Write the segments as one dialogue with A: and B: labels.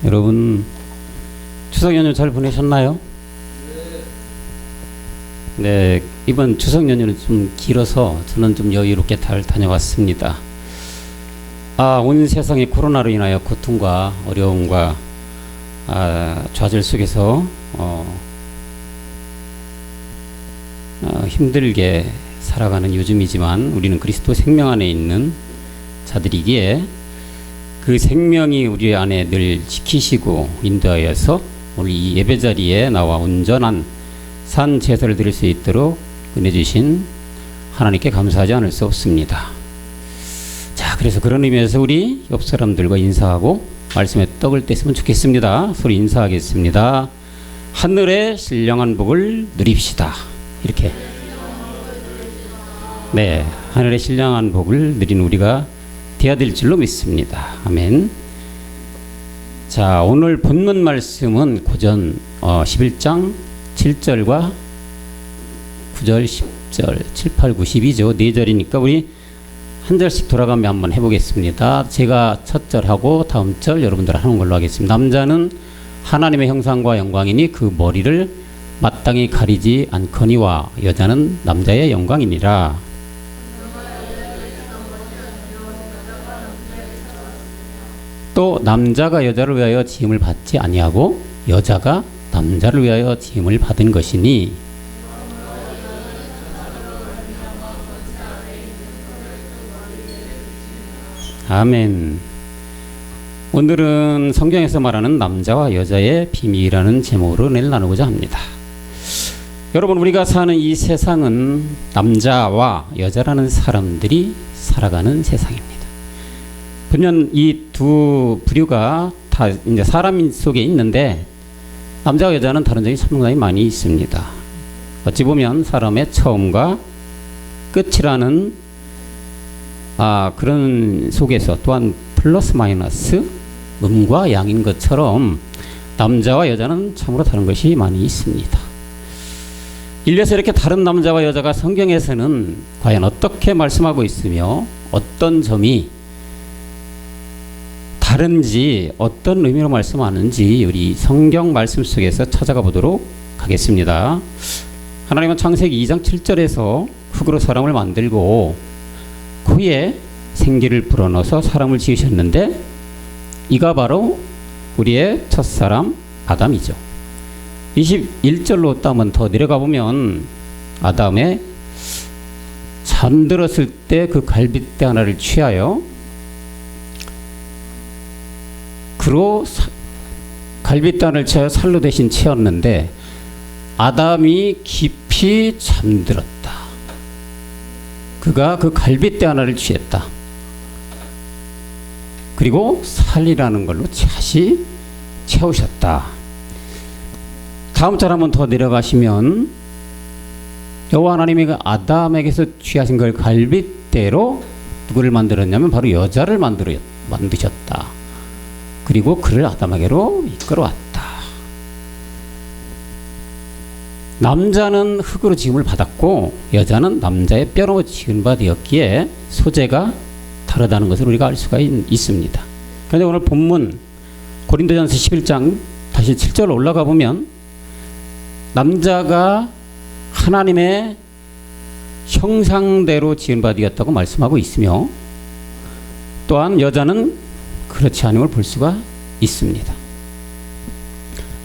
A: 여러분 추석 연휴 잘 보내셨나요? 네, 이번 추석 연휴는 좀 길어서 저는 좀 여유롭게 잘 다녀왔습니다. 온 세상이 코로나로 인하여 고통과 어려움과 좌절 속에서 힘들게 살아가는 요즘이지만 우리는 그리스도 생명 안에 있는 자들이기에 그 생명이 우리 안에 늘 지키시고 인도하여서 오늘 이 예배 자리에 나와 온전한 산 제사를 드릴 수 있도록 은혜 주신 하나님께 감사하지 않을 수 없습니다. 자, 그래서 그런 의미에서 우리 옆 사람들과 인사하고 말씀에 떡을 떼으면 좋겠습니다. 서로 인사하겠습니다. 하늘의 신령한 복을 누립시다. 이렇게. 네, 하늘의 신령한 복을 누린 우리가 되어야 될 줄로 믿습니다. 아멘. 자, 오늘 본문 말씀은 고전 11장 7절과 9절, 10절, 7, 8, 9, 10이죠. 4절이니까 우리 한 절씩 돌아가며 한번 해보겠습니다. 제가 첫 절하고 다음 절 여러분들 하는 걸로 하겠습니다. 남자는 하나님의 형상과 영광이니 그 머리를 마땅히 가리지 않거니와 여자는 남자의 영광이니라. 또 남자가 여자를 위하여 지음을 받지 아니하고 여자가 남자를 위하여 지음을 받은 것이니. 아멘. 오늘은 성경에서 말하는 남자와 여자의 비밀이라는 제목으로 은혜를 나누고자 합니다. 여러분, 우리가 사는 이 세상은 남자와 여자라는 사람들이 살아가는 세상입니다. 분명 이 두 부류가 다 이제 사람 속에 있는데 남자와 여자는 다른 점이 상당히 많이 있습니다. 어찌 보면 사람의 처음과 끝이라는 그런 속에서 또한 플러스 마이너스 음과 양인 것처럼 남자와 여자는 참으로 다른 것이 많이 있습니다. 인류에서 이렇게 다른 남자와 여자가 성경에서는 과연 어떻게 말씀하고 있으며 어떤 점이 다른지 어떤 의미로 말씀하는지 우리 성경 말씀 속에서 찾아가 보도록 하겠습니다. 하나님은 창세기 2장 7절에서 흙으로 사람을 만들고 그 후에 생기를 불어넣어서 사람을 지으셨는데 이가 바로 우리의 첫사람 아담이죠. 21절로 또 한번 더 내려가 보면 아담의 잠들었을 때 그 갈빗대 하나를 취하여 그로 갈빗단을 채워 살로 대신 채웠는데 아담이 깊이 잠들었다. 그가 그 갈빗대 하나를 취했다. 그리고 살이라는 걸로 다시 채우셨다. 다음 절 한번 더 내려가시면 여호와 하나님이 그 아담에게서 취하신 걸 갈빗대로 누구를 만들었냐면 바로 여자를 만드셨다. 그리고 그를 아담에게로 이끌어왔다. 남자는 흙으로 지음을 받았고 여자는 남자의 뼈로 지은 바 되었기에 소재가 다르다는 것을 우리가 알 수가 있습니다. 그런데 오늘 본문 고린도전서 11장 다시 7절 올라가 보면 남자가 하나님의 형상대로 지은 바 되었다고 말씀하고 있으며 또한 여자는 그렇지 않음을 볼 수가 있습니다.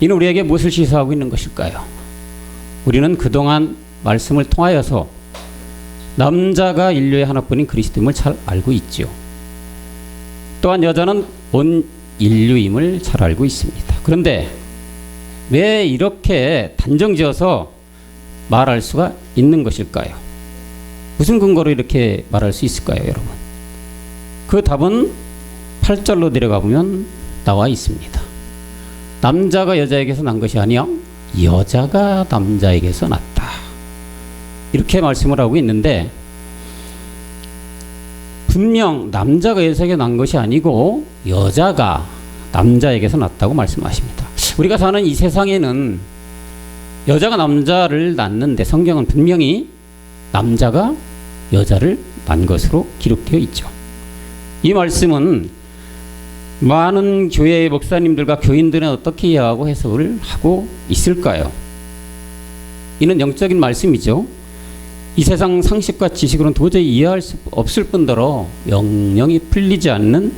A: 이는 우리에게 무엇을 시사하고 있는 것일까요? 우리는 그동안 말씀을 통하여서 남자가 인류의 하나뿐인 그리스도임을 잘 알고 있죠. 또한 여자는 온 인류임을 잘 알고 있습니다. 그런데 왜 이렇게 단정지어서 말할 수가 있는 것일까요? 무슨 근거로 이렇게 말할 수 있을까요, 여러분? 그 답은 8절로 내려가 보면 나와 있습니다. 남자가 여자에게서 난 것이 아니요 여자가 남자에게서 났다. 이렇게 말씀을 하고 있는데 분명 남자가 여자에게 난 것이 아니고 여자가 남자에게서 났다고 말씀하십니다. 우리가 사는 이 세상에는 여자가 남자를 낳는데 성경은 분명히 남자가 여자를 난 것으로 기록되어 있죠. 이 말씀은 많은 교회의 목사님들과 교인들은 어떻게 이해하고 해석을 하고 있을까요? 이는 영적인 말씀이죠. 이 세상 상식과 지식으로는 도저히 이해할 수 없을 뿐더러 영영이 풀리지 않는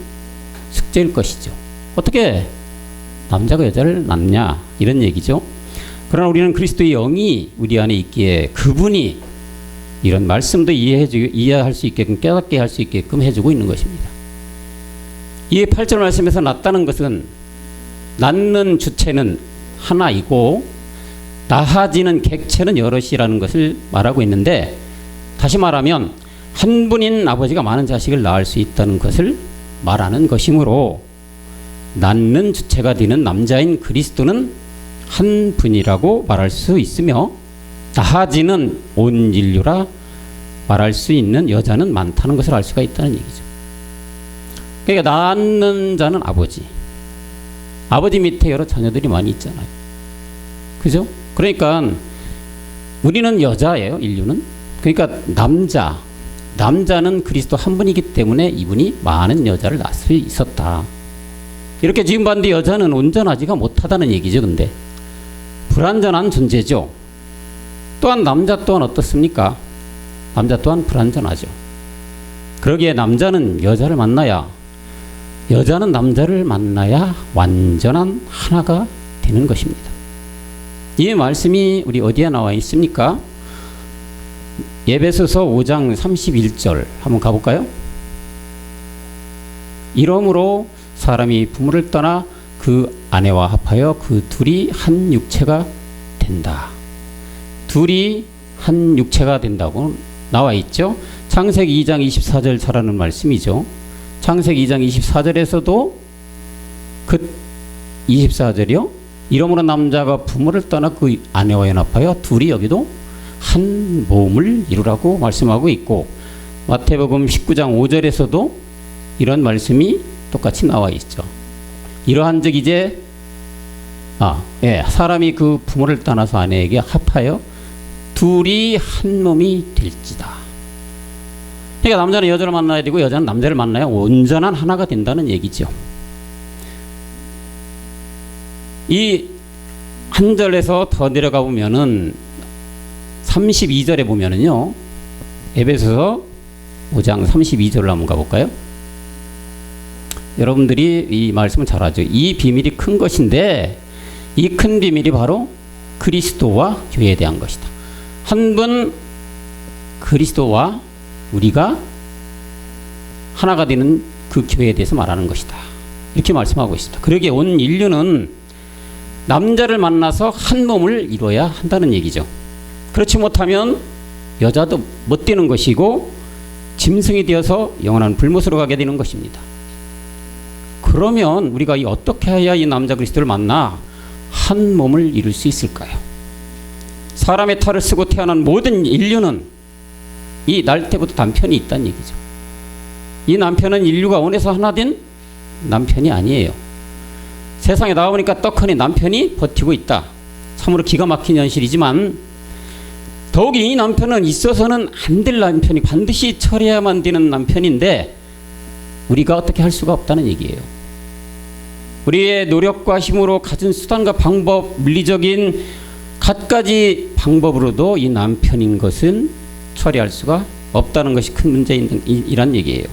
A: 숙제일 것이죠. 어떻게 남자가 여자를 낳냐 이런 얘기죠. 그러나 우리는 그리스도의 영이 우리 안에 있기에 그분이 이런 말씀도 이해할 수 있게끔 깨닫게 할 수 있게끔 해주고 있는 것입니다. 이 8절 말씀에서 낳다는 것은 낳는 주체는 하나이고 낳아지는 객체는 여럿이라는 것을 말하고 있는데, 다시 말하면 한 분인 아버지가 많은 자식을 낳을 수 있다는 것을 말하는 것이므로 낳는 주체가 되는 남자인 그리스도는 한 분이라고 말할 수 있으며, 낳아지는 온 인류라 말할 수 있는 여자는 많다는 것을 알 수가 있다는 얘기죠. 그러니까 낳는 자는 아버지 밑에 여러 자녀들이 많이 있잖아요. 그죠? 그러니까 우리는 여자예요, 인류는. 그러니까 남자는 그리스도 한 분이기 때문에 이분이 많은 여자를 낳을 수 있었다. 이렇게 지음받는데 여자는 온전하지가 못하다는 얘기죠. 근데 불완전한 존재죠. 또한 남자 또한 어떻습니까? 남자 또한 불완전하죠. 그러기에 남자는 여자를 만나야, 여자는 남자를 만나야 완전한 하나가 되는 것입니다. 이 말씀이 우리 어디에 나와 있습니까? 에베소서 5장 31절 한번 가볼까요? 이러므로 사람이 부모를 떠나 그 아내와 합하여 그 둘이 한 육체가 된다. 둘이 한 육체가 된다고 나와 있죠. 창세기 2장 24절 잘하는 말씀이죠. 창세기 2장 24절에서도 그 24절이요. 이러므로 남자가 부모를 떠나 그 아내와 연합하여 둘이 여기도 한 몸을 이루라고 말씀하고 있고, 마태복음 19장 5절에서도 이런 말씀이 똑같이 나와 있죠. 이러한즉 이제 사람이 그 부모를 떠나서 아내에게 합하여 둘이 한 몸이 될지다. 그러니까 남자는 여자를 만나야 되고 여자는 남자를 만나야 온전한 하나가 된다는 얘기죠. 이 한 절에서 더 내려가 보면은 32절에 보면은요, 에베소서 5장 32절로 한번 가볼까요? 여러분들이 이 말씀을 잘 알죠. 이 비밀이 큰 것인데, 이 큰 비밀이 바로 그리스도와 교회에 대한 것이다. 한 분 그리스도와 우리가 하나가 되는 그 교회에 대해서 말하는 것이다. 이렇게 말씀하고 있습니다. 그러기에 온 인류는 남자를 만나서 한 몸을 이루어야 한다는 얘기죠. 그렇지 못하면 여자도 못 되는 것이고 짐승이 되어서 영원한 불못으로 가게 되는 것입니다. 그러면 우리가 어떻게 해야 이 남자 그리스도를 만나 한 몸을 이룰 수 있을까요? 사람의 탈을 쓰고 태어난 모든 인류는 이 날 때부터 남편이 있다는 얘기죠. 이 남편은 인류가 원해서 하나 된 남편이 아니에요. 세상에 나오니까 떡하니 남편이 버티고 있다. 참으로 기가 막힌 현실이지만, 더욱이 이 남편은 있어서는 안 될 남편이, 반드시 처리해야만 되는 남편인데 우리가 어떻게 할 수가 없다는 얘기예요. 우리의 노력과 힘으로 가진 수단과 방법, 물리적인 갖가지 방법으로도 이 남편인 것은 처리할 수가 없다는 것이 큰 문제이란 얘기예요.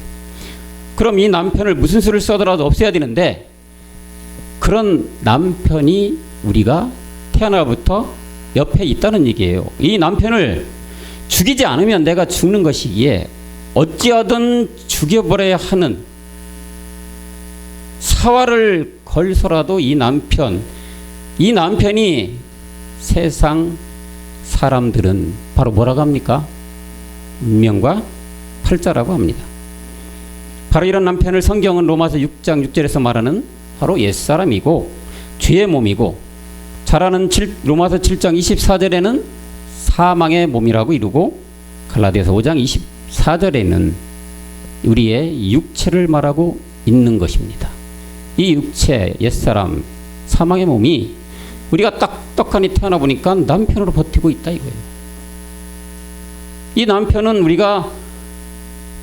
A: 그럼 이 남편을 무슨 수를 써더라도 없애야 되는데, 그런 남편이 우리가 태어나부터 옆에 있다는 얘기예요. 이 남편을 죽이지 않으면 내가 죽는 것이기에 어찌하든 죽여버려야 하는, 사활을 걸서라도 이 남편이 세상 사람들은 바로 뭐라고 합니까? 운명과 팔자라고 합니다. 바로 이런 남편을 성경은 로마서 6장 6절에서 말하는 바로 옛사람이고 죄의 몸이고, 로마서 7장 24절에는 사망의 몸이라고 이루고, 갈라디아서 5장 24절에는 우리의 육체를 말하고 있는 것입니다. 이 육체, 옛사람, 사망의 몸이 우리가 떡하니 태어나 보니까 남편으로 버티고 있다 이거예요. 이 남편은 우리가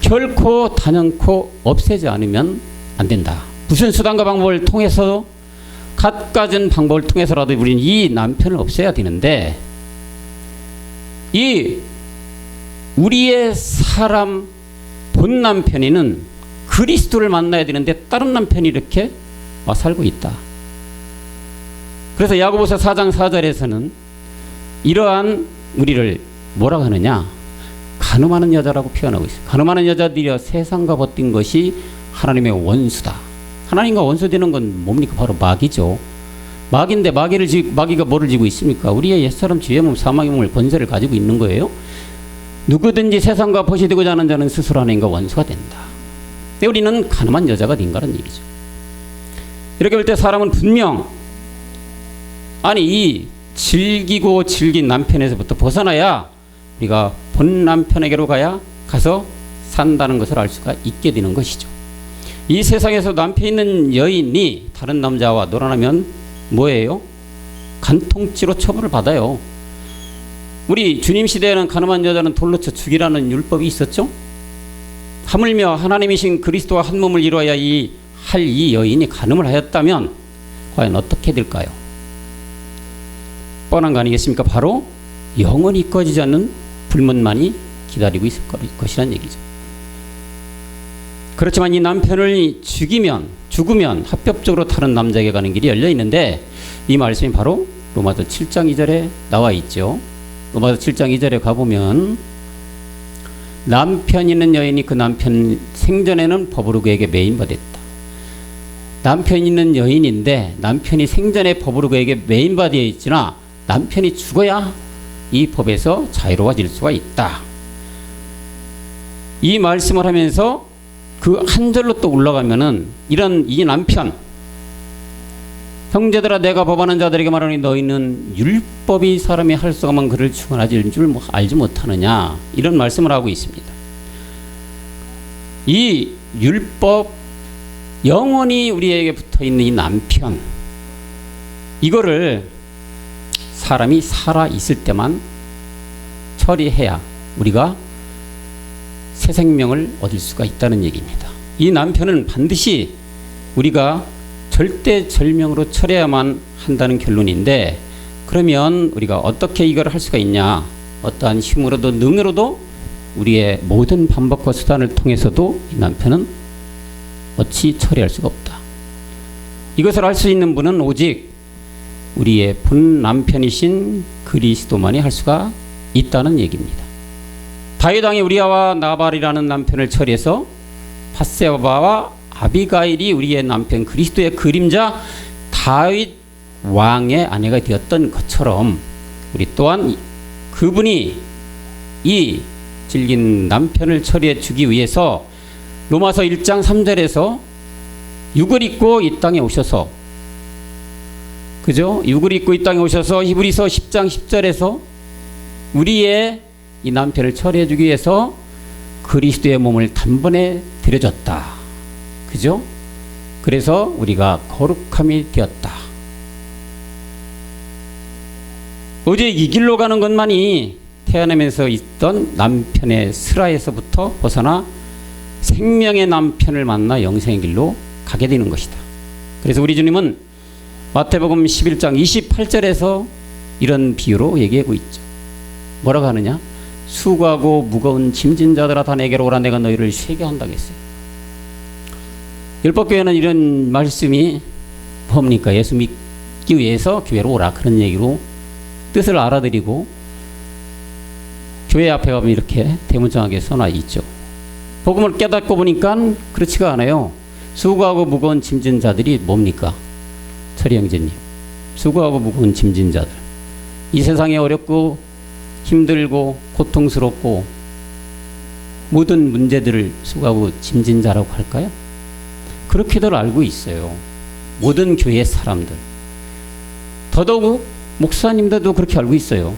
A: 결코 단연코 없애지 않으면 안 된다. 무슨 수단과 방법을 통해서 갖가진 방법을 통해서라도 우리는 이 남편을 없애야 되는데 이 우리의 사람 본 남편이는 그리스도를 만나야 되는데 다른 남편이 이렇게 와 살고 있다. 그래서 야고보서 4장 4절에서는 이러한 우리를 뭐라고 하느냐? 간음하는 여자라고 표현하고 있어요. 간음하는 여자들이여 세상과 벗긴 것이 하나님의 원수다. 하나님과 원수되는 건 뭡니까? 바로 마귀죠. 마귀인데 마귀가 뭐를 지고 있습니까? 우리의 옛사람 죄의 몸, 사망의 몸을 권세를 가지고 있는 거예요. 누구든지 세상과 벗이 되고자 하는 자는 스스로 하나님과 원수가 된다. 근데 우리는 간음한 여자가 된 거라는 얘기죠. 이렇게 볼 때 사람은 분명 이 즐기고 즐긴 남편에서부터 벗어나야 우리가 본 남편에게로 가서 산다는 것을 알 수가 있게 되는 것이죠. 이 세상에서 남편 있는 여인이 다른 남자와 놀아나면 뭐예요? 간통죄로 처벌을 받아요. 우리 주님 시대에는 간음한 여자는 돌로 쳐 죽이라는 율법이 있었죠. 하물며 하나님이신 그리스도와 한 몸을 이루어야 이 여인이 간음을 하였다면 과연 어떻게 될까요? 뻔한 거 아니겠습니까? 바로 영원히 꺼지지 않는 불문만이 기다리고 있을 것이란 얘기죠. 그렇지만 이 남편을 죽으면 합법적으로 다른 남자에게 가는 길이 열려 있는데 이 말씀이 바로 로마서 7장 2절에 나와 있죠. 로마서 7장 2절에 가보면 남편 있는 여인이 그 남편 생전에는 법으로 그에게 매인받았다. 남편 있는 여인인데 남편이 생전에 법으로 그에게 매인받아 있으나 남편이 죽어야 이 법에서 자유로워질 수가 있다. 이 말씀을 하면서 그 한 절로 또 올라가면은 이 남편 형제들아 내가 법하는 자들에게 말하니 너희는 율법이 사람이 할 수 없는 그를 충원하지 줄 알지 못하느냐 이런 말씀을 하고 있습니다. 이 율법 영원히 우리에게 붙어있는 이 남편 이거를 사람이 살아 있을 때만 처리해야 우리가 새 생명을 얻을 수가 있다는 얘기입니다. 이 남편은 반드시 우리가 절대절명으로 처리해야만 한다는 결론인데 그러면 우리가 어떻게 이걸 할 수가 있냐? 어떠한 힘으로도 능으로도 우리의 모든 방법과 수단을 통해서도 이 남편은 어찌 처리할 수가 없다. 이것을 할 수 있는 분은 오직 우리의 본 남편이신 그리스도만이 할 수가 있다는 얘기입니다. 다윗 왕이 우리아와 나발이라는 남편을 처리해서 밧세바와 아비가일이 우리의 남편 그리스도의 그림자 다윗 왕의 아내가 되었던 것처럼 우리 또한 그분이 이 질긴 남편을 처리해 주기 위해서 로마서 1장 3절에서 육을 입고 이 땅에 오셔서 그죠? 육을 입고 이 땅에 오셔서 히브리서 10장 10절에서 우리의 이 남편을 처리해 주기 위해서 그리스도의 몸을 단번에 들여줬다. 그죠? 그래서 우리가 거룩함이 되었다. 오직 이 길로 가는 것만이 태어나면서 있던 남편의 슬하에서부터 벗어나 생명의 남편을 만나 영생의 길로 가게 되는 것이다. 그래서 우리 주님은 마태복음 11장 28절에서 이런 비유로 얘기하고 있죠. 뭐라고 하느냐? 수고하고 무거운 짐진 자들아 다 내게로 오라 내가 너희를 쉬게 한다고 했어요. 율법교회는 이런 말씀이 뭡니까? 예수 믿기 위해서 교회로 오라 그런 얘기로 뜻을 알아들이고 교회 앞에 가면 이렇게 대문짝하게 써놔 있죠. 복음을 깨닫고 보니까 그렇지가 않아요. 수고하고 무거운 짐진 자들이 뭡니까? 철이 형제님, 수고하고 무거운 짐진 자들, 이 세상에 어렵고 힘들고 고통스럽고 모든 문제들을 수고하고 짐진 자라고 할까요? 그렇게들 알고 있어요. 모든 교회 사람들, 더더욱 목사님들도 그렇게 알고 있어요.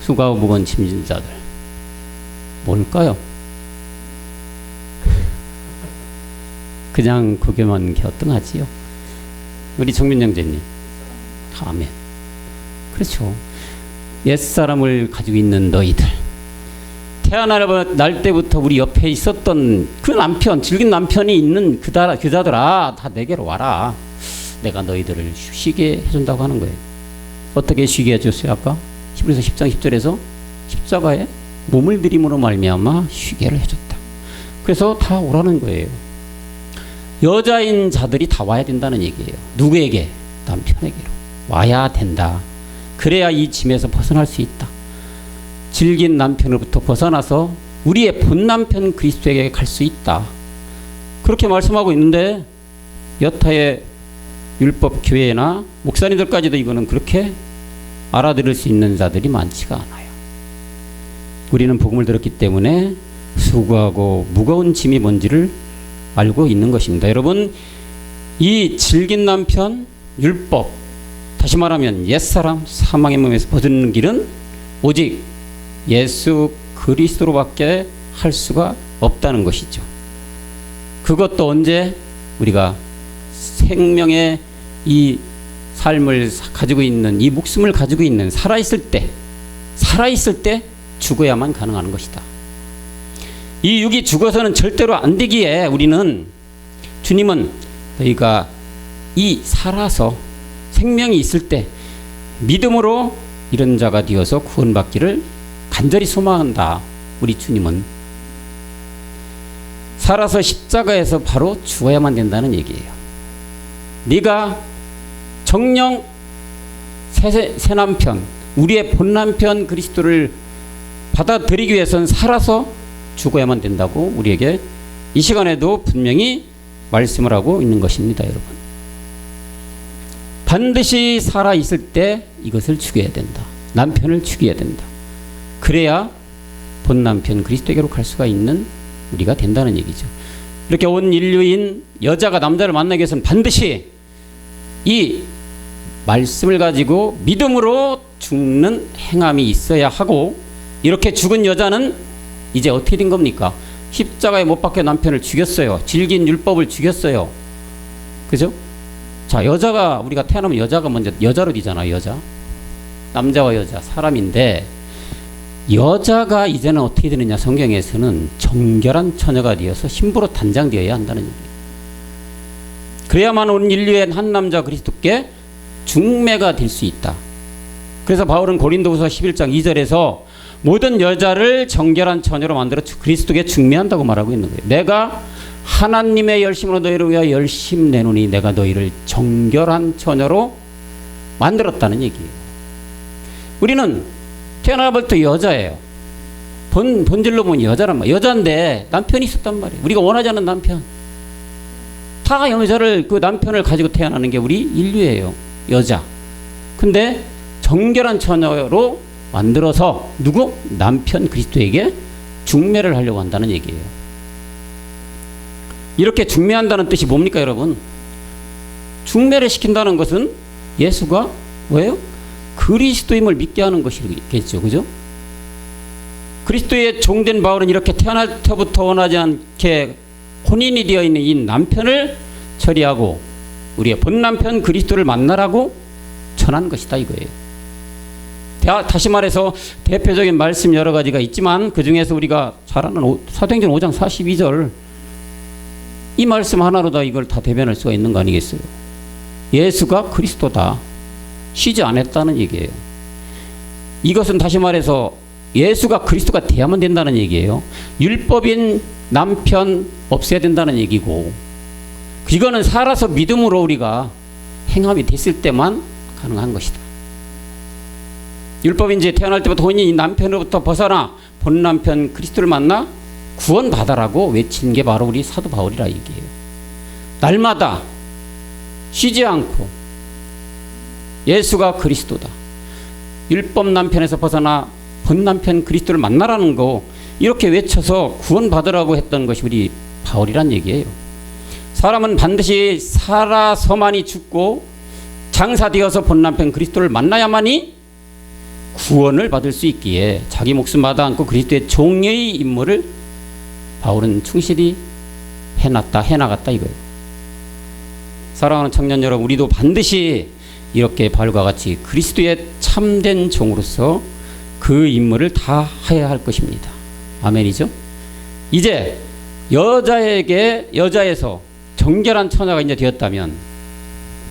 A: 수고하고 무거운 짐진 자들 뭘까요? 그냥 그게만 갸우뚱하지요. 우리 정민 형제님, 아멘. 그렇죠. 옛사람을 가지고 있는 너희들, 태어날 때부터 우리 옆에 있었던 그 남편, 질긴 남편이 있는 그자들아, 다 내게로 와라. 내가 너희들을 쉬게 해준다고 하는 거예요. 어떻게 쉬게 해줬어요? 아까 히브리서 10장 10절에서 십자가에 몸을 들임으로 말미암아 쉬게를 해줬다. 그래서 다 오라는 거예요. 여자인 자들이 다 와야 된다는 얘기예요. 누구에게? 남편에게로 와야 된다. 그래야 이 짐에서 벗어날 수 있다. 질긴 남편으로부터 벗어나서 우리의 본 남편 그리스도에게 갈 수 있다. 그렇게 말씀하고 있는데 여타의 율법 교회나 목사님들까지도 이거는 그렇게 알아들을 수 있는 자들이 많지가 않아요. 우리는 복음을 들었기 때문에 수고하고 무거운 짐이 뭔지를 알고 있는 것입니다. 여러분, 이 질긴 남편, 율법, 다시 말하면 옛사람, 사망의 몸에서 벗어나는 길은 오직 예수 그리스도로밖에 할 수가 없다는 것이죠. 그것도 언제? 우리가 생명의 이 삶을 가지고 있는, 이 목숨을 가지고 있는, 살아있을 때 죽어야만 가능한 것이다. 이 육이 죽어서는 절대로 안 되기에 우리는, 주님은 너희가 이 살아서 생명이 있을 때 믿음으로 이런 자가 되어서 구원받기를 간절히 소망한다. 우리 주님은 살아서 십자가에서 바로 죽어야만 된다는 얘기예요. 네가 정령 새 남편, 우리의 본 남편 그리스도를 받아들이기 위해서는 살아서 죽어야만 된다고 우리에게 이 시간에도 분명히 말씀을 하고 있는 것입니다. 여러분, 반드시 살아있을 때 이것을 죽여야 된다. 남편을 죽여야 된다. 그래야 본 남편 그리스도에게로 갈 수가 있는 우리가 된다는 얘기죠. 이렇게 온 인류인 여자가 남자를 만나기 위해서는 반드시 이 말씀을 가지고 믿음으로 죽는 행함이 있어야 하고, 이렇게 죽은 여자는 이제 어떻게 된 겁니까? 십자가에 못 박혀 남편을 죽였어요. 질긴 율법을 죽였어요. 그죠? 자, 여자가, 우리가 태어나면 여자가 먼저 여자로 되잖아요. 여자, 남자와 여자, 사람인데, 여자가 이제는 어떻게 되느냐? 성경에서는 정결한 처녀가 되어서 신부로 단장되어야 한다는 얘기예요. 그래야만 온 인류의 한 남자 그리스도께 중매가 될 수 있다. 그래서 바울은 고린도후서 11장 2절에서 모든 여자를 정결한 처녀로 만들어 그리스도께 중매한다고 말하고 있는 거예요. 내가 하나님의 열심으로 너희를 위하여 열심 내노니 내가 너희를 정결한 처녀로 만들었다는 얘기예요. 우리는 태어나부터 여자예요. 본질로 보면 여자란 말이에요. 여자인데 남편이 있었단 말이에요. 우리가 원하지 않는 남편. 다 여자를, 그 남편을 가지고 태어나는 게 우리 인류예요. 여자. 근데 정결한 처녀로 만들어서 누구? 남편 그리스도에게 중매를 하려고 한다는 얘기예요. 이렇게 중매한다는 뜻이 뭡니까, 여러분? 중매를 시킨다는 것은 예수가 뭐예요? 그리스도임을 믿게 하는 것이겠죠. 그죠? 그리스도의 종된 바울은 이렇게 태어날 때부터 원하지 않게 혼인이 되어 있는 이 남편을 처리하고 우리의 본 남편 그리스도를 만나라고 전한 것이다, 이거예요. 다시 말해서 대표적인 말씀 여러 가지가 있지만 그 중에서 우리가 잘 아는 사도행전 5장 42절, 이 말씀 하나로 다 이걸 다 대변할 수가 있는 거 아니겠어요? 예수가 그리스도다. 쉬지 않았다는 얘기예요. 이것은 다시 말해서 예수가 그리스도가 돼야만 된다는 얘기예요. 율법인 남편 없애야 된다는 얘기고, 이거는 살아서 믿음으로 우리가 행함이 됐을 때만 가능한 것이다. 율법인지 태어날 때부터 혼인이 남편으로부터 벗어나 본 남편 그리스도를 만나 구원받아라고 외친 게 바로 우리 사도 바울이라 얘기해요. 날마다 쉬지 않고 예수가 그리스도다. 율법 남편에서 벗어나 본 남편 그리스도를 만나라는 거, 이렇게 외쳐서 구원받으라고 했던 것이 우리 바울이란 얘기예요. 사람은 반드시 살아서만이 죽고 장사되어서 본 남편 그리스도를 만나야만이 구원을 받을 수 있기에 자기 목숨 마다 않고 그리스도의 종의 임무를 바울은 충실히 해나갔다 이거예요. 사랑하는 청년 여러분, 우리도 반드시 이렇게 바울과 같이 그리스도의 참된 종으로서 그 임무를 다 해야 할 것입니다. 아멘이죠. 이제 여자에서 정결한 처녀가 이제 되었다면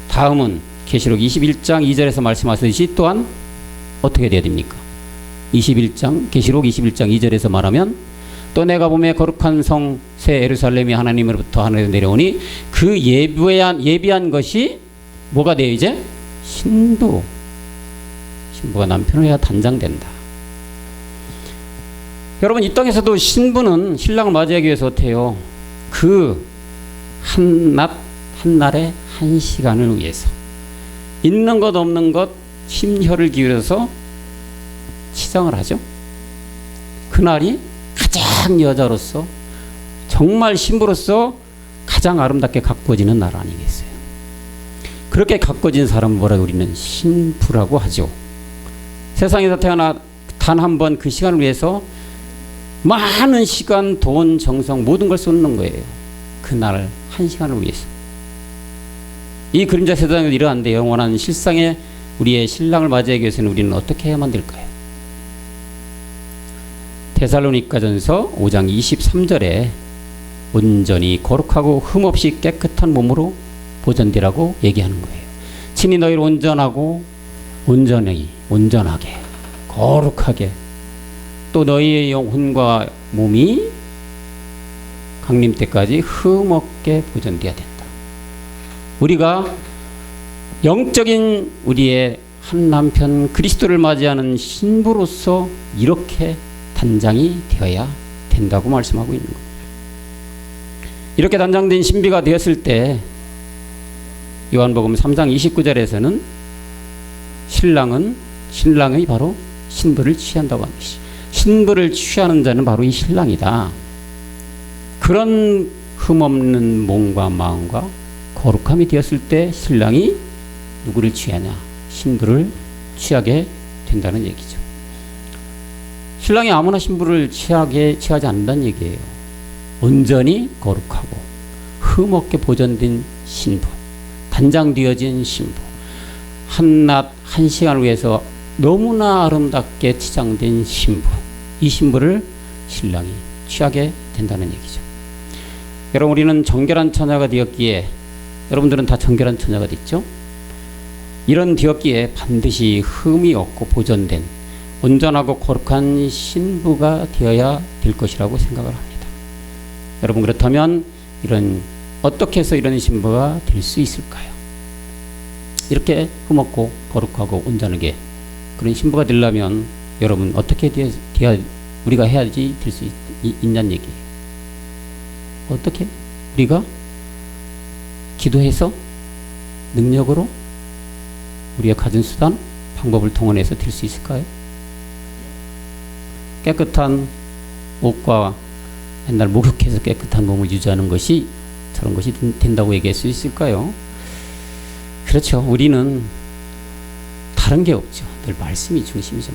A: 다음은 계시록 21장 2절에서 말씀하셨듯이 또한 어떻게 돼야 됩니까? 계시록 21장 2절에서 말하면 또 내가 보매 거룩한 성 새 예루살렘이 하나님으로부터 하늘에 내려오니 그 예비한 것이 뭐가 돼요 이제? 신부가 남편을 해야 단장된다. 여러분 이 땅에서도 신부는 신랑을 맞이하기 위해서 어때요? 그 한날의 한 시간을 위해서 있는 것 없는 것 심혈을 기울여서 치장을 하죠. 그날이 가장 여자로서 정말 신부로서 가장 아름답게 가꾸어지는 날 아니겠어요? 그렇게 가꾸어진 사람을 뭐라고 우리는 신부라고 하죠. 세상에서 태어나 단 한 번 그 시간을 위해서 많은 시간, 돈, 정성 모든 걸 쏟는 거예요. 그날 한 시간을 위해서. 이 그림자 세상에서 이러한데 영원한 실상의 우리의 신랑을 맞이하기 위해서는 우리는 어떻게 해야만 될까요? 데살로니가전서 5장 23절에 온전히 거룩하고 흠없이 깨끗한 몸으로 보존되라고 얘기하는 거예요. 친히 너희를 온전하게 거룩하게 또 너희의 영혼과 몸이 강림 때까지 흠없게 보존되어야 된다. 우리가 영적인 우리의 한 남편 그리스도를 맞이하는 신부로서 이렇게 단장이 되어야 된다고 말씀하고 있는 거예요. 이렇게 단장된 신비가 되었을 때 요한복음 3장 29절에서는 신랑이 바로 신부를 취한다고 하는 것이, 신부를 취하는 자는 바로 이 신랑이다. 그런 흠없는 몸과 마음과 거룩함이 되었을 때 신랑이 누구를 취하냐? 신부를 취하게 된다는 얘기죠. 신랑이 아무나 신부를 취하지 않는다는 얘기예요. 온전히 거룩하고 흠없게 보존된 신부, 단장되어진 신부, 한낮 한 시간을 위해서 너무나 아름답게 치장된 신부, 이 신부를 신랑이 취하게 된다는 얘기죠. 여러분 우리는 정결한 처녀가 되었기에, 여러분들은 다 정결한 처녀가 됐죠? 이런 되었기에 반드시 흠이 없고 보존된 온전하고 거룩한 신부가 되어야 될 것이라고 생각을 합니다. 여러분 그렇다면 어떻게 해서 이런 신부가 될 수 있을까요? 이렇게 흠없고 거룩하고 온전하게 그런 신부가 되려면 여러분 어떻게 우리가 해야지 될 수 있냐는 얘기예요. 어떻게? 우리가 기도해서 능력으로 우리가 가진 수단, 방법을 동원해서 될 수 있을까요? 깨끗한 옷과 맨날 목욕해서 깨끗한 몸을 유지하는 것이 저런 것이 된다고 얘기할 수 있을까요? 그렇죠. 우리는 다른 게 없죠. 늘 말씀이 중심이죠.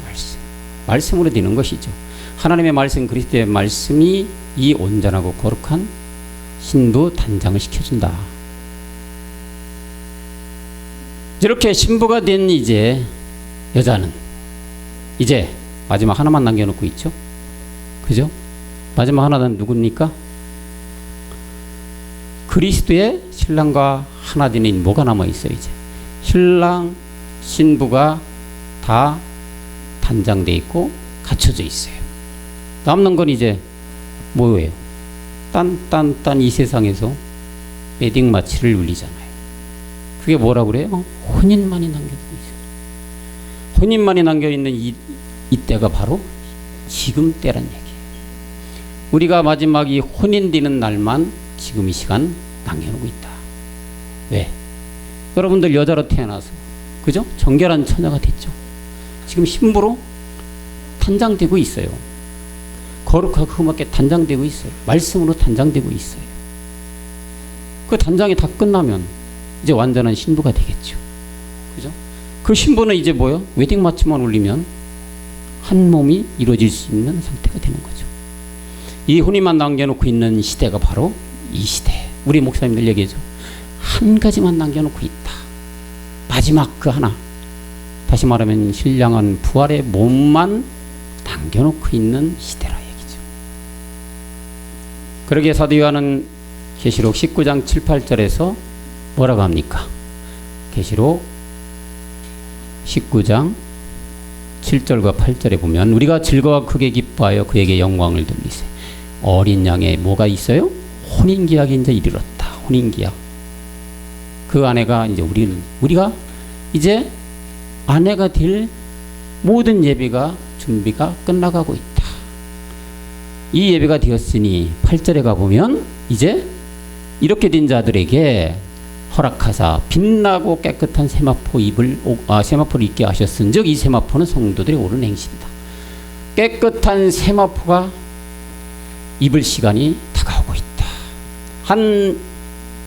A: 말씀으로 되는 것이죠. 하나님의 말씀, 그리스도의 말씀이 이 온전하고 거룩한 신부 단장을 시켜준다. 이렇게 신부가 된 이제 여자는 이제 마지막 하나만 남겨놓고 있죠. 그죠? 마지막 하나는 누굽니까? 그리스도의 신랑과 하나 되는 뭐가 남아있어요. 이제 신랑 신부가 다 단장되어 있고 갖춰져 있어요. 남는 건 이제 뭐예요? 딴 이 세상에서 웨딩 마치를 울리잖아요. 그게 뭐라고 그래요? 혼인만이 남겨져 있어요. 혼인만이 남겨있는 이때가 바로 지금 때란 얘기예요. 우리가 마지막 이 혼인되는 날만 지금 이 시간 남겨놓고 있다. 왜? 여러분들 여자로 태어나서 그죠? 정결한 처녀가 됐죠. 지금 신부로 단장되고 있어요. 거룩하고 흠없게 단장되고 있어요. 말씀으로 단장되고 있어요. 그 단장이 다 끝나면 이제 완전한 신부가 되겠죠. 그죠? 그 신부는 이제 뭐요? 웨딩 마치만 울리면 한 몸이 이루어질 수 있는 상태가 되는 거죠. 이 혼인만 남겨놓고 있는 시대가 바로 이 시대. 우리 목사님들 얘기하죠. 한 가지만 남겨놓고 있다. 마지막 그 하나. 다시 말하면 신령한 부활의 몸만 남겨놓고 있는 시대라 얘기죠. 그러기에 사도 요한은 계시록 19장 7, 8절에서 뭐라고 합니까? 계시록 19장 7절과 8절에 보면 우리가 즐거워 크게 기뻐하여 그에게 영광을 돌리세. 어린 양에 뭐가 있어요? 혼인기약이 이제 이르렀다. 혼인기약. 그 아내가 이제 우리가 이제 아내가 될 모든 예배가 준비가 끝나가고 있다. 이 예배가 되었으니 8절에 가보면 이제 이렇게 된 자들에게 허락하사 빛나고 깨끗한 세마포를 입게 하셨은즉 이 세마포는 성도들의 옳은 행실이다. 깨끗한 세마포가 입을 시간이 다가오고 있다. 한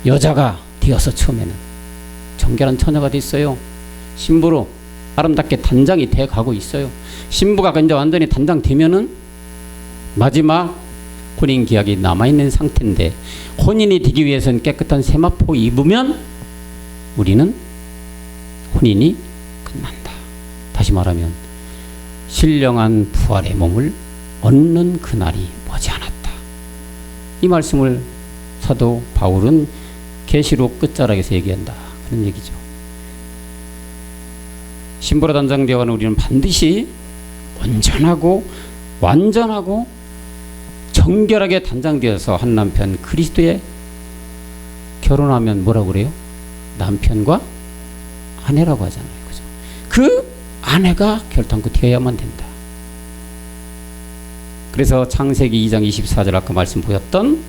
A: 여자가 되어서 처음에는 정결한 처녀가 됐어요. 신부로 아름답게 단장이 돼 가고 있어요. 신부가 이제 완전히 단장되면은 마지막 혼인 기약이 남아있는 상태인데 혼인이 되기 위해서는 깨끗한 세마포 입으면 우리는 혼인이 끝난다. 다시 말하면 신령한 부활의 몸을 얻는 그날이 머지않았다. 이 말씀을 사도 바울은 계시록 끝자락에서 얘기한다. 그런 얘기죠. 신부로 단장되어가는 우리는 반드시 온전하고 완전하고 정결하게 단장되어서 한 남편 그리스도에 결혼하면 뭐라고 그래요? 남편과 아내라고 하잖아요. 그죠? 그 아내가 결단코 되어야만 된다. 그래서 창세기 2장 24절 아까 말씀 보였던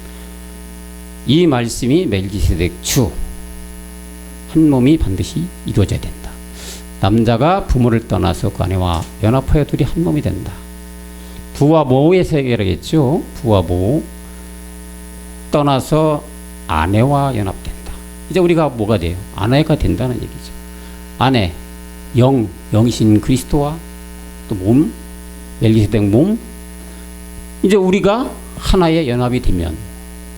A: 이 말씀이 멜기세덱 주 한 몸이 반드시 이루어져야 된다. 남자가 부모를 떠나서 그 아내와 연합하여 둘이 한 몸이 된다. 부와 모의 세계라겠죠. 부와 모 떠나서 아내와 연합된다. 이제 우리가 뭐가 돼요? 아내가 된다는 얘기죠. 아내, 영이신 그리스도와 또 몸, 멜기세덱 몸. 이제 우리가 하나의 연합이 되면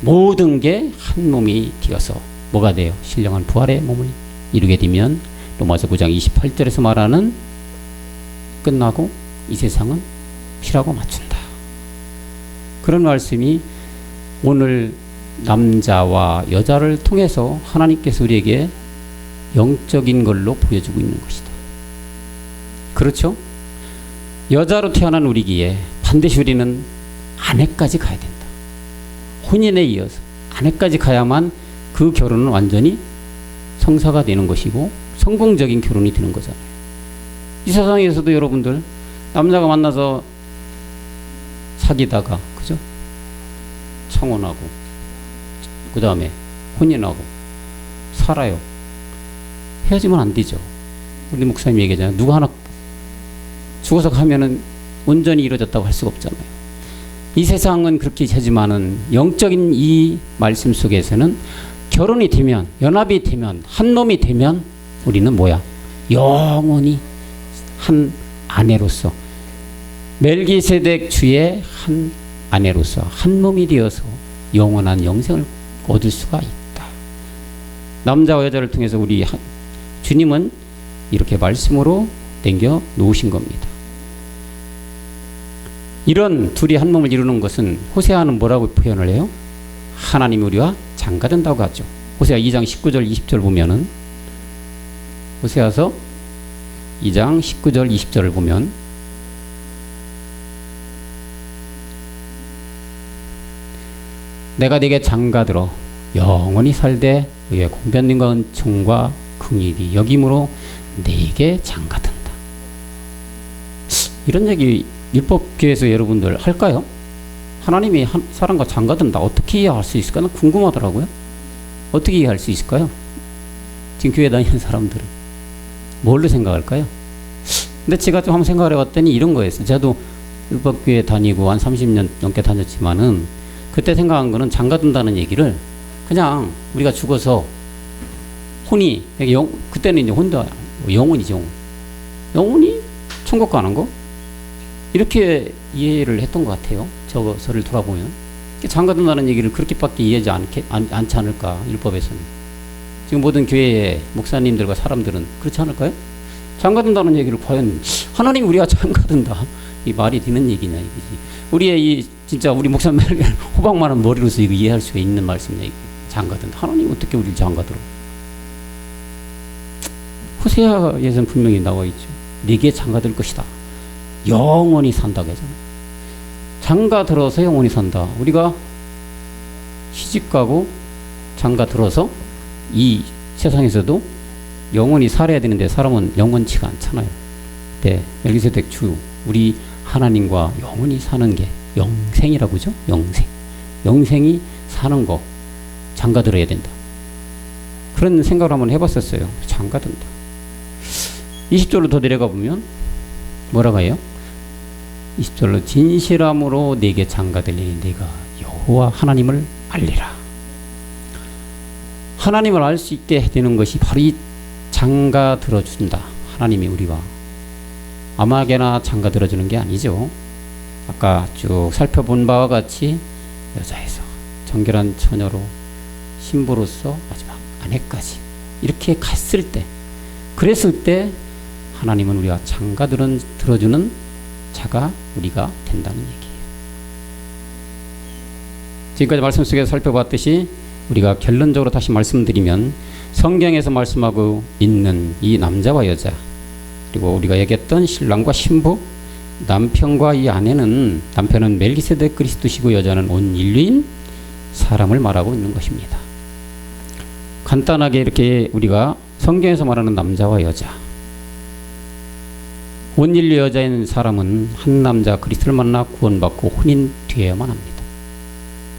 A: 모든 게 한 몸이 되어서 뭐가 돼요? 신령한 부활의 몸을 이루게 되면 로마서 9장 28절에서 말하는 끝나고 이 세상은 피라고 맞춘다. 그런 말씀이 오늘 남자와 여자를 통해서 하나님께서 우리에게 영적인 걸로 보여주고 있는 것이다. 그렇죠? 여자로 태어난 우리기에 반드시 우리는 아내까지 가야 된다. 혼인에 이어서 아내까지 가야만 그 결혼은 완전히 성사가 되는 것이고 성공적인 결혼이 되는 거잖아요. 이 세상에서도 여러분들 남자가 만나서 사귀다가 그죠? 청혼하고 그 다음에 혼인하고 살아요. 헤어지면 안 되죠. 우리 목사님 얘기하잖아요. 누구 하나 죽어서 가면은 온전히 이루어졌다고 할 수가 없잖아요. 이 세상은 그렇게 하지만은 영적인 이 말씀 속에서는 결혼이 되면 연합이 되면 한 몸이 되면 우리는 뭐야? 영원히 한 아내로서 멜기세덱 주의 한 아내로서 한 몸이 되어서 영원한 영생을 얻을 수가 있다. 남자와 여자를 통해서 우리 주님은 이렇게 말씀으로 남겨 놓으신 겁니다. 이런 둘이 한 몸을 이루는 것은 호세아는 뭐라고 표현을 해요? 하나님이 우리와 장가든다고 하죠. 호세아 2장 19절 20절 보면은 호세아서 2장 19절 20절을 보면 내가 네게 장가들어 영원히 살되 의의 공변님과 은총과 긍휼이 여김으로 네게 장가든다. 이런 얘기 율법교회에서 여러분들 할까요? 하나님이 사람과 장가든다. 어떻게 이해할 수 있을까? 궁금하더라고요. 어떻게 이해할 수 있을까요? 지금 교회 다니는 사람들은 뭘로 생각할까요? 근데 제가 좀 한번 생각을 해봤더니 이런 거였어요. 저도 율법교회 다니고 한 30년 넘게 다녔지만은 그때 생각한 거는 장가든다는 얘기를 그냥 우리가 죽어서 혼이 그때는 이제 혼도 영혼이죠. 영혼이 천국 가는 거 이렇게 이해를 했던 것 같아요. 저서를 돌아보면 장가든다는 얘기를 그렇게밖에 이해하지 않지 않을까. 율법에서는 지금 모든 교회의 목사님들과 사람들은 그렇지 않을까요? 장가든다는 얘기를 과연 하나님 우리가 장가든다 이 말이 되는 얘기냐 이거지. 우리의 이 진짜 우리 목사님 호박만한 머리로서 이거 이해할 수 있는 말씀이냐 이게. 장가든다. 하나님 어떻게 우리를 장가들어? 호세아에서는 분명히 나와 있죠. 네게 장가들 것이다. 영원히 산다고 하잖아요. 장가들어서 영원히 산다. 우리가 시집가고 장가들어서 이 세상에서도 영원히 살아야 되는데 사람은 영원치가 않잖아요. 네, 멜기세덱 주 우리 하나님과 영원히 사는 게 영생이라고 하죠. 영생이 사는 거 장가들어야 된다. 그런 생각을 한번 해봤었어요. 장가든다. 20절로 더 내려가 보면 뭐라고 해요? 20절로 진실함으로 네게 장가들리니 네가 여호와 하나님을 알리라. 하나님을 알 수 있게 되는 것이 바로 이 장가 들어준다. 하나님이 우리와 아무에게나 장가 들어주는 게 아니죠. 아까 쭉 살펴본 바와 같이 여자에서 정결한 처녀로 신부로서 마지막 아내까지 이렇게 갔을 때, 그랬을 때 하나님은 우리가 장가 들어주는 자가 우리가 된다는 얘기예요. 지금까지 말씀 속에서 살펴봤듯이 우리가 결론적으로 다시 말씀드리면 성경에서 말씀하고 있는 이 남자와 여자, 그리고 우리가 얘기했던 신랑과 신부, 남편과 이 아내는, 남편은 멜기세덱 그리스도시고 여자는 온 인류인 사람을 말하고 있는 것입니다. 간단하게 이렇게 우리가 성경에서 말하는 남자와 여자, 온 인류 여자인 사람은 한 남자 그리스도를 만나 구원받고 혼인되어야만 합니다.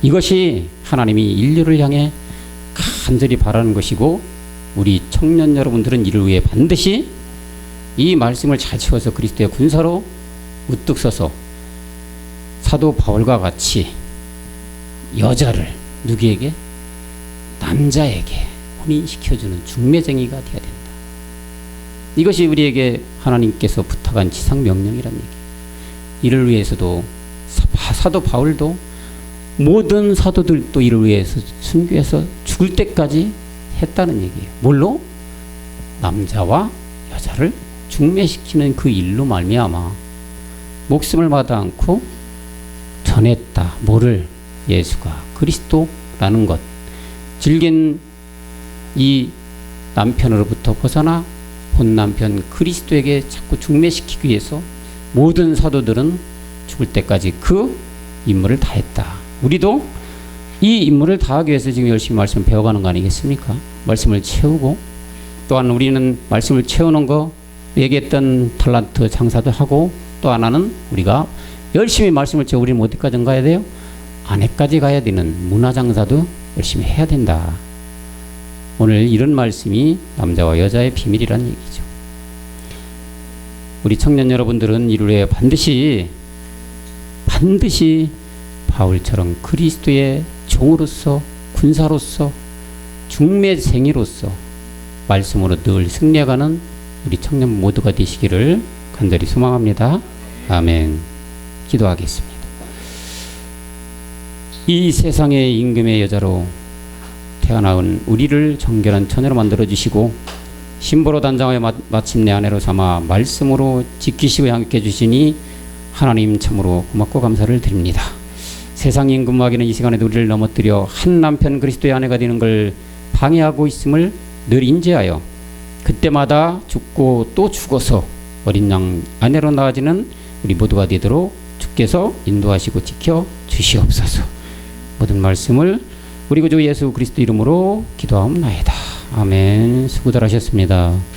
A: 이것이 하나님이 인류를 향해 간절히 바라는 것이고, 우리 청년 여러분들은 이를 위해 반드시 이 말씀을 잘 채워서 그리스도의 군사로 우뚝 서서 사도 바울과 같이 여자를 누구에게? 남자에게 혼인시켜주는 중매쟁이가 되어야 된다. 이것이 우리에게 하나님께서 부탁한 지상명령이라는 얘기예요. 이를 위해서도 사도 바울도 모든 사도들도 이를 위해서 순교해서 죽을 때까지 했다는 얘기예요. 뭘로? 남자와 여자를 중매시키는 그 일로 말미암아 목숨을 마다 않고 전했다. 뭐를? 예수가 그리스도라는 것. 질긴 이 남편으로부터 벗어나 본 남편 그리스도에게 자꾸 중매시키기 위해서 모든 사도들은 죽을 때까지 그 임무를 다했다. 우리도 이 임무를 다하기 위해서 지금 열심히 말씀을 배워가는 거 아니겠습니까? 말씀을 채우고, 또한 우리는 말씀을 채우는 거, 얘기했던 탤런트 장사도 하고, 또 하나는 우리가 열심히 말씀을 채우고 우리는 어디까지 가야 돼요? 아내까지 가야 되는 문화장사도 열심히 해야 된다. 오늘 이런 말씀이 남자와 여자의 비밀이라는 얘기죠. 우리 청년 여러분들은 이를 위해 반드시 바울처럼 그리스도의 종으로서, 군사로서, 중매쟁이로서 말씀으로 늘 승리해가는 우리 청년 모두가 되시기를 간절히 소망합니다. 아멘. 기도하겠습니다. 이 세상의 임금의 여자로 태어나온 우리를 정결한 처녀로 만들어주시고 신부로 단장하여 마침내 아내로 삼아 말씀으로 지키시고 양육해 주시니 하나님 참으로 고맙고 감사를 드립니다. 세상 임금 마귀는 이 시간에도 우리를 넘어뜨려 한 남편 그리스도의 아내가 되는 걸 방해하고 있음을 늘 인지하여 그때마다 죽고 또 죽어서 어린 양 아내로 나아지는 우리 모두가 되도록 주께서 인도하시고 지켜 주시옵소서. 모든 말씀을 우리 구주 예수 그리스도 이름으로 기도하옵나이다. 아멘. 수고들 하셨습니다.